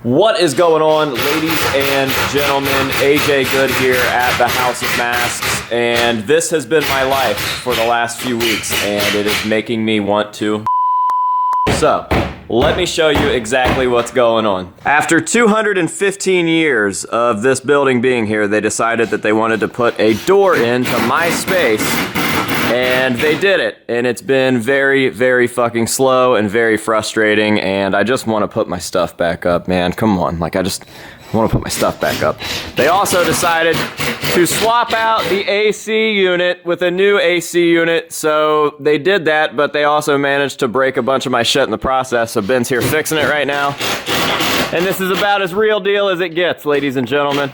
What is going on, ladies and gentlemen? AJ Good here at the House of Masks, and this has been my life for the last few weeks, and it is making me want to. So, let me show you exactly what's going on. After 215 years of this building being here, they decided that they wanted to put a door into my space, and they did it. And it's been very, very fucking slow and very frustrating, and I just want to put my stuff back up, man. Come on, like I just want to put my stuff back up. They also decided to swap out the AC unit with a new AC unit, so they did that, but they also managed to break a bunch of my shit in the process, so Ben's here fixing it right now. And this is about as real deal as it gets, ladies and gentlemen.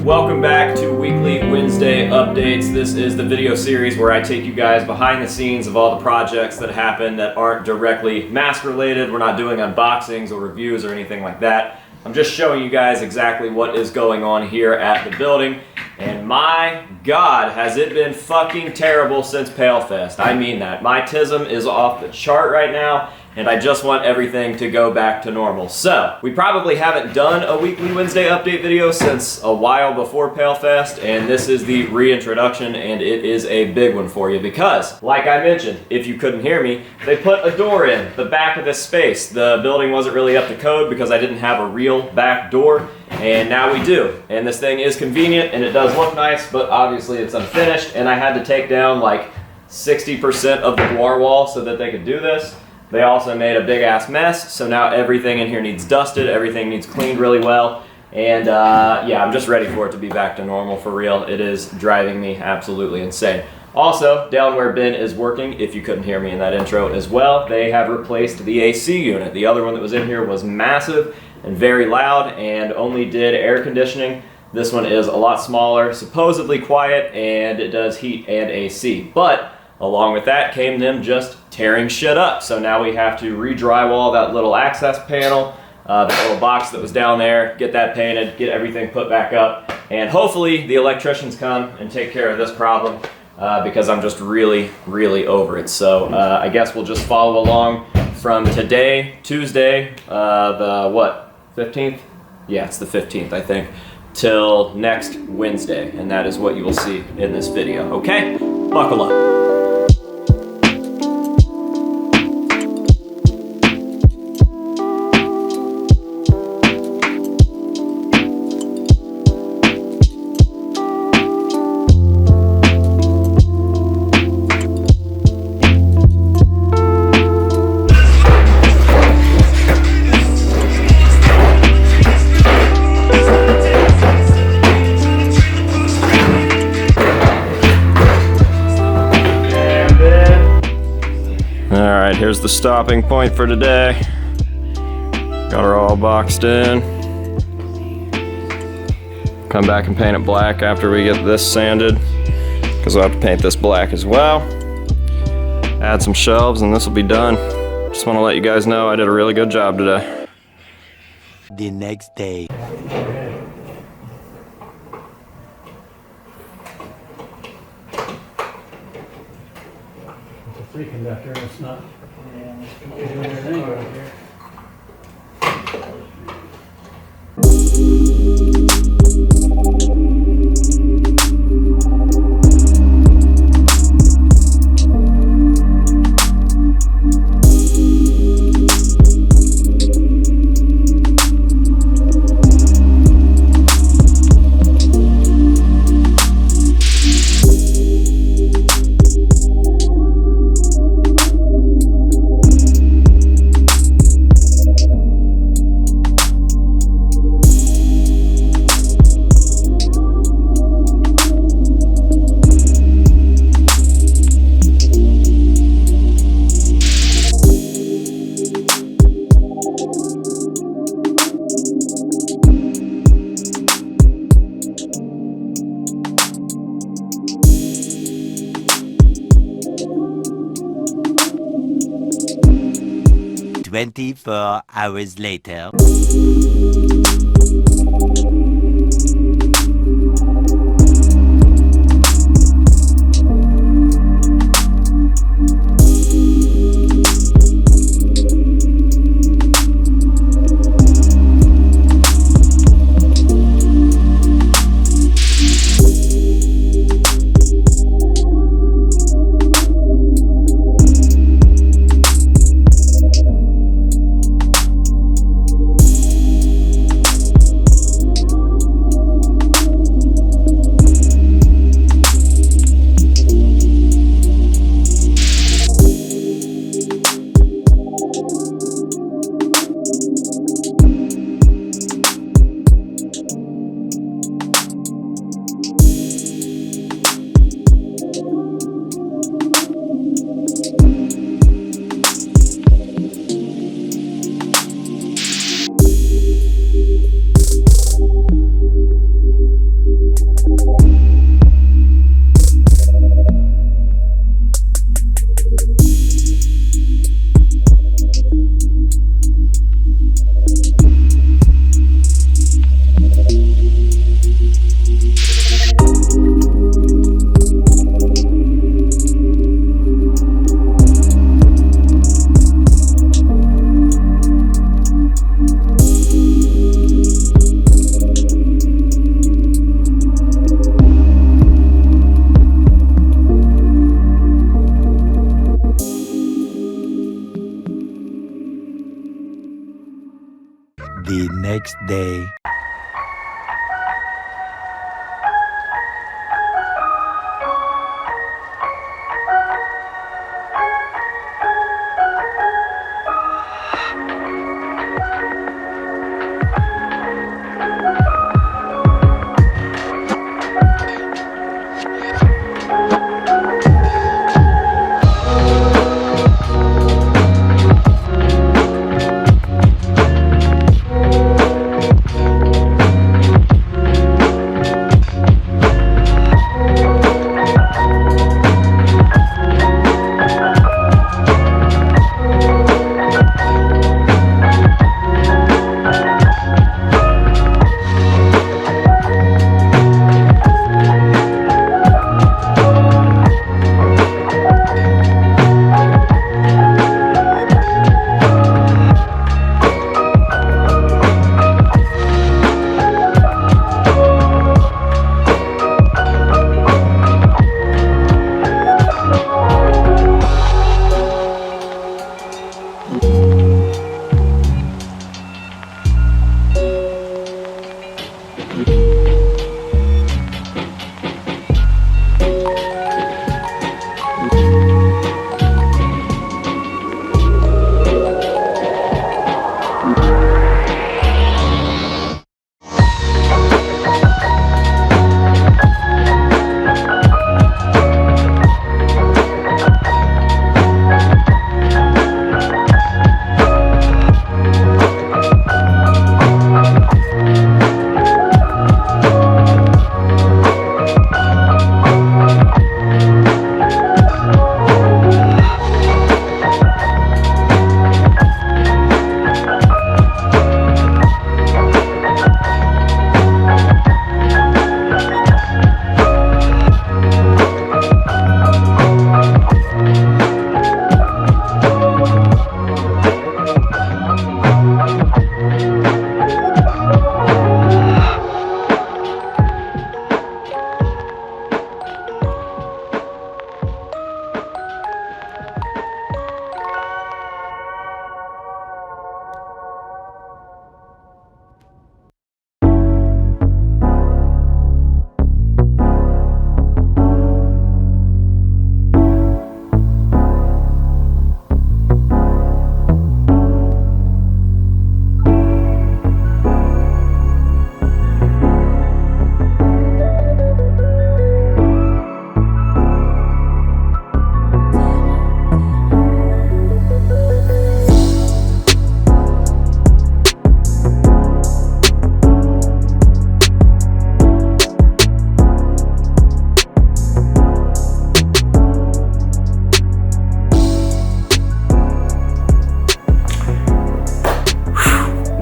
Welcome back to Weekly Wednesday Updates. This is the video series where I take you guys behind the scenes of all the projects that happen that aren't directly mask related. We're not doing unboxings or reviews or anything like that. I'm just showing you guys exactly what is going on here at the building. And my God, has it been fucking terrible since PaleFest. I mean that. My tism is off the chart right now, and I just want everything to go back to normal. So, we probably haven't done a Weekly Wednesday update video since a while before PaleFest, and this is the reintroduction, and it is a big one for you because, like I mentioned, if you couldn't hear me, they put a door in the back of this space. The building wasn't really up to code because I didn't have a real back door, and now we do. And this thing is convenient, and it does look nice, but obviously it's unfinished, and I had to take down like 60% of the door wall so that they could do this. They also made a big ass mess, so now everything in here needs dusted, everything needs cleaned really well, and yeah, I'm just ready for it to be back to normal for real. It is driving me absolutely insane. Also, down where Ben is working, if you couldn't hear me in that intro as well, they have replaced the AC unit. The other one that was in here was massive and very loud and only did air conditioning. This one is a lot smaller, supposedly quiet, and it does heat and AC. But along with that came them just tearing shit up. So now we have to re-drywall that little access panel, that little box that was down there, get that painted, get everything put back up, and hopefully the electricians come and take care of this problem because I'm just really, really over it. So I guess we'll just follow along from today, Tuesday, the what, 15th? Yeah, it's the 15th, I think, till next Wednesday, and that is what you will see in this video, okay? Buckle up. Alright, here's the stopping point for today. Got her all boxed in. Come back and paint it black after we get this sanded, because I'll have to paint this black as well. Add some shelves and this will be done. Just want to let you guys know I did a really good job today. The next day. Free conductor, and it's not doing anything right here. 24 hours later. The next day.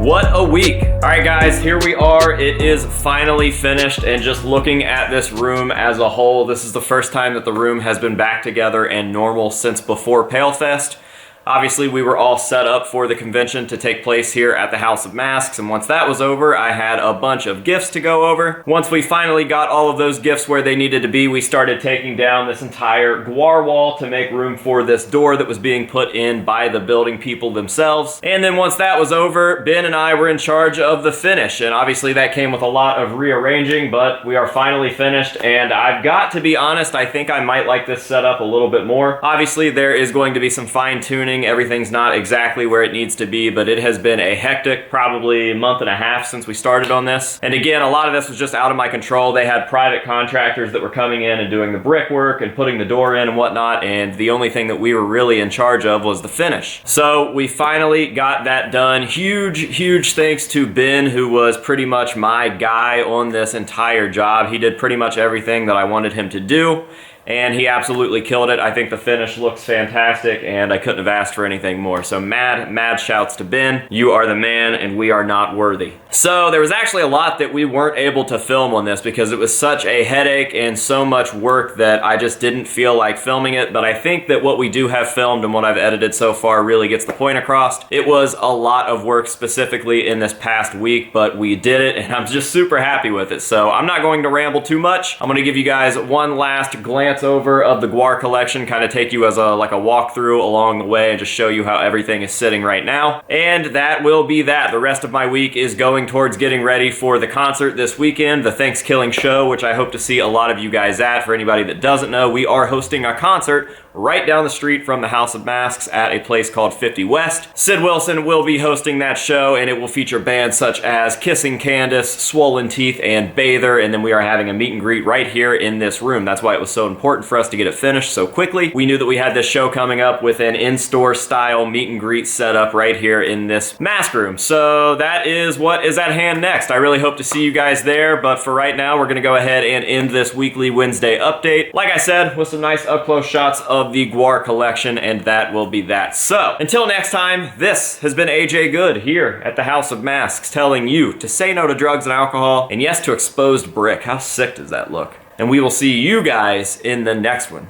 What a week. All right, guys, here we are. It is finally finished, and just looking at this room as a whole, this is the first time that the room has been back together and normal since before PaleFest. Obviously, we were all set up for the convention to take place here at the House of Masks, and once that was over, I had a bunch of gifts to go over. Once we finally got all of those gifts where they needed to be, we started taking down this entire guar wall to make room for this door that was being put in by the building people themselves. And then once that was over, Ben and I were in charge of the finish, and obviously that came with a lot of rearranging, but we are finally finished, and I've got to be honest, I think I might like this setup a little bit more. Obviously, there is going to be some fine-tuning. Everything's not exactly where it needs to be, but it has been a hectic probably month and a half since we started on this. And again, a lot of this was just out of my control. They had private contractors that were coming in and doing the brickwork and putting the door in and whatnot, and the only thing that we were really in charge of was the finish. So we finally got that done. Huge thanks to Ben, who was pretty much my guy on this entire job. He did pretty much everything that I wanted him to do, and he absolutely killed it. I think the finish looks fantastic, and I couldn't have asked for anything more. So mad shouts to Ben. You are the man, and we are not worthy. So there was actually a lot that we weren't able to film on this because it was such a headache and so much work that I just didn't feel like filming it, but I think that what we do have filmed and what I've edited so far really gets the point across. It was a lot of work specifically in this past week, but we did it, and I'm just super happy with it. So I'm not going to ramble too much. I'm gonna give you guys one last glance over of the guar collection, kind of take you as a walkthrough along the way and just show you how everything is sitting right now. And that will be that. The rest of my week is going towards getting ready for the concert this weekend, the Thanksgiving show, which I hope to see a lot of you guys at. For anybody that doesn't know, we are hosting a concert right down the street from the House of Masks at a place called 50 West. Sid Wilson will be hosting that show, and it will feature bands such as Kissing Candace, Swollen Teeth, and Bather, and then we are having a meet and greet right here in this room. That's why it was so important for us to get it finished so quickly. We knew that we had this show coming up with an in-store style meet and greet setup right here in this mask room. So that is what is at hand next. I really hope to see you guys there, but for right now, we're gonna go ahead and end this weekly Wednesday update. Like I said, with some nice up-close shots of the guar collection, and that will be that. So, until next time, this has been AJ Good here at the House of Masks, telling you to say no to drugs and alcohol, and yes to exposed brick. How sick does that look? And we will see you guys in the next one.